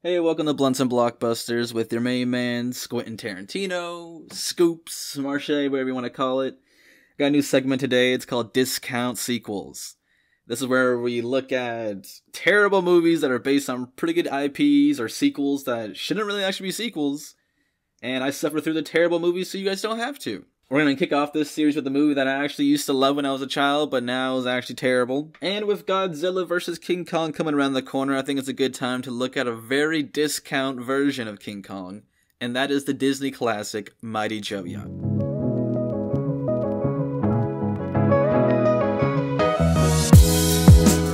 Hey, welcome to Blunts and Blockbusters with your main man, Squentin Tarantino, Scoops, Marche, whatever you want to call it. Got a new segment today, it's called Discount Sequels. This is where we look at terrible movies that are based on pretty good IPs or sequels that shouldn't really actually be sequels, and I suffer through the terrible movies so you guys don't have to. We're going to kick off this series with a movie that I actually used to love when I was a child, but now is actually terrible. And with Godzilla vs. King Kong coming around the corner, I think it's a good time to look at a very discount version of King Kong, and that is the Disney classic, Mighty Joe Young.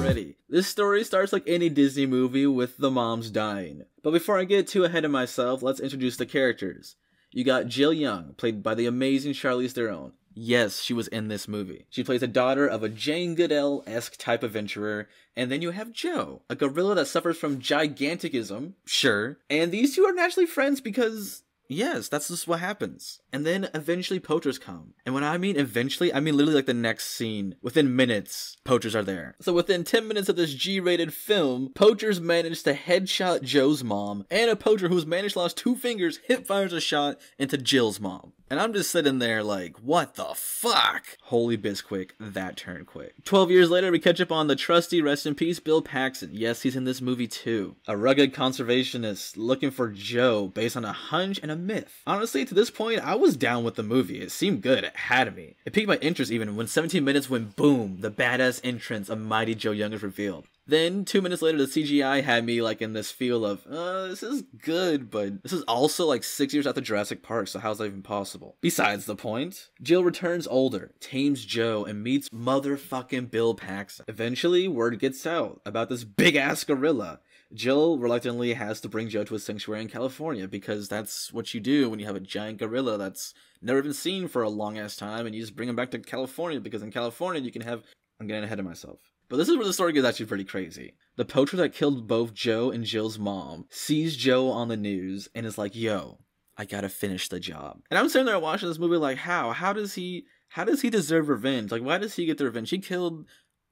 Alrighty, this story starts like any Disney movie with the moms dying. But before I get too ahead of myself, let's introduce the characters. You got Jill Young, played by the amazing Charlize Theron. Yes, she was in this movie. She plays the daughter of a Jane Goodall-esque type adventurer. And then you have Joe, a gorilla that suffers from giganticism, sure. And these two are naturally friends because, yes, that's just what happens. And then eventually poachers come. And when I mean eventually, I mean literally like the next scene. Within minutes, poachers are there. So within 10 minutes of this G-rated film, poachers manage to headshot Joe's mom, and a poacher who's managed to lose 2 fingers hip fires a shot into Jill's mom. And I'm just sitting there like, what the fuck? Holy bisquick, that turned quick. 12 years later, we catch up on the trusty, rest in peace, Bill Paxton. Yes, he's in this movie too. A rugged conservationist looking for Joe based on a hunch and a myth. Honestly, to this point, I was down with the movie. It seemed good, it had me. It piqued my interest even when 17 minutes went boom, the badass entrance of Mighty Joe Young is revealed. Then, 2 minutes later, the CGI had me, like, in this feel of, this is good, but this is also, like, 6 years after Jurassic Park, so how's that even possible? Besides the point, Jill returns older, tames Joe, and meets motherfucking Bill Paxton. Eventually, word gets out about this big-ass gorilla. Jill reluctantly has to bring Joe to a sanctuary in California, because that's what you do when you have a giant gorilla that's never been seen for a long-ass time, and you just bring him back to California, because in California you can have... I'm getting ahead of myself. But this is where the story gets actually pretty crazy. The poacher that killed both Joe and Jill's mom sees Joe on the news and is like, yo, I gotta finish the job. And I'm sitting there watching this movie like, how? How does he deserve revenge? Like, why does he get the revenge? He killed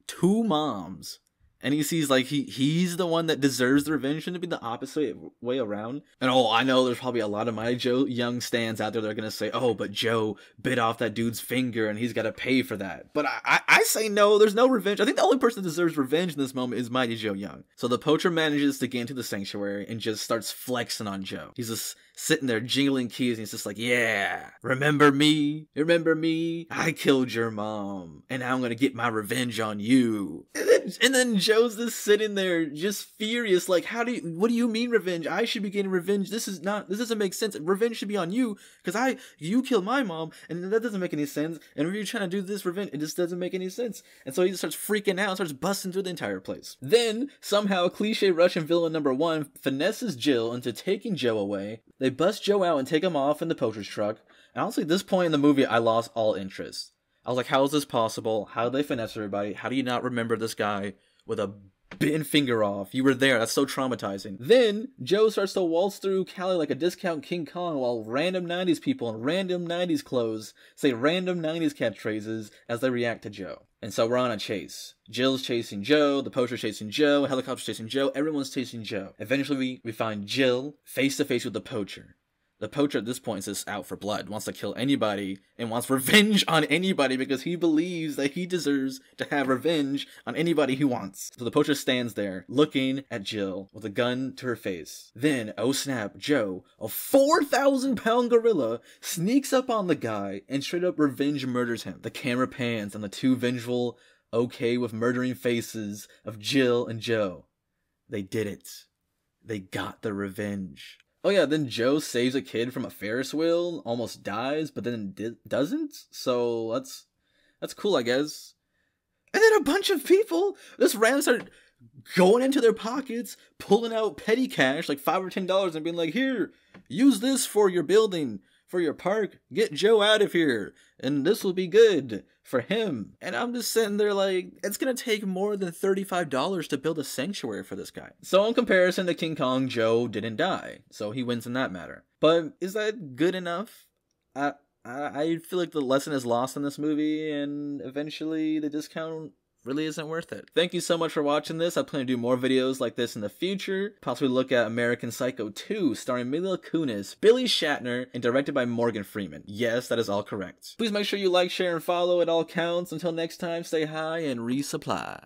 2 moms. And he sees like he's the one that deserves the revenge. Shouldn't it be the opposite way around? And oh, I know there's probably a lot of Mighty Joe Young stands out there that are gonna say, oh, but Joe bit off that dude's finger and he's gotta pay for that. But I say no, there's no revenge. I think the only person that deserves revenge in this moment is Mighty Joe Young. So the poacher manages to get into the sanctuary and just starts flexing on Joe. He's just sitting there jingling keys and he's just like, yeah, remember me? Remember me? I killed your mom and now I'm gonna get my revenge on you. And then Joe's just sitting there just furious like, what do you mean revenge? I should be getting revenge. This doesn't make sense. Revenge should be on you because you killed my mom and that doesn't make any sense. And when you're trying to do this revenge, it just doesn't make any sense. And so he just starts freaking out and starts busting through the entire place. Then somehow cliche Russian villain number 1 finesses Jill into taking Joe away. They bust Joe out and take him off in the poacher's truck. And honestly, at this point in the movie, I lost all interest. I was like, how is this possible? How do they finesse everybody? How do you not remember this guy with a bitten finger off? You were there. That's so traumatizing. Then Joe starts to waltz through Cali like a discount King Kong while random 90s people in random 90s clothes say random 90s catchphrases as they react to Joe. And so we're on a chase. Jill's chasing Joe, the poacher's chasing Joe, helicopter's chasing Joe, everyone's chasing Joe. Eventually we find Jill face to face with the poacher. The poacher at this point is just out for blood, wants to kill anybody, and wants revenge on anybody because he believes that he deserves to have revenge on anybody he wants. So the poacher stands there, looking at Jill with a gun to her face. Then, oh snap, Joe, a 4,000-pound gorilla, sneaks up on the guy and straight up revenge murders him. The camera pans on the 2 vengeful, okay with murdering faces of Jill and Joe. They did it. They got the revenge. Oh yeah, then Joe saves a kid from a Ferris wheel, almost dies, but then doesn't? So that's cool, I guess. And then a bunch of people just randomly start going into their pockets, pulling out petty cash, like $5 or $10, and being like, here, use this for your building, for your park, get Joe out of here, and this will be good for him. And I'm just sitting there like, it's gonna take more than $35 to build a sanctuary for this guy. So in comparison to King Kong, Joe didn't die, so he wins in that matter. But is that good enough? I feel like the lesson is lost in this movie, and eventually the discount really isn't worth it. Thank you so much for watching this. I plan to do more videos like this in the future. Possibly look at American Psycho 2, starring Mila Kunis, Billy Shatner, and directed by Morgan Freeman. Yes, that is all correct. Please make sure you like, share, and follow. It all counts. Until next time, stay high and resupply.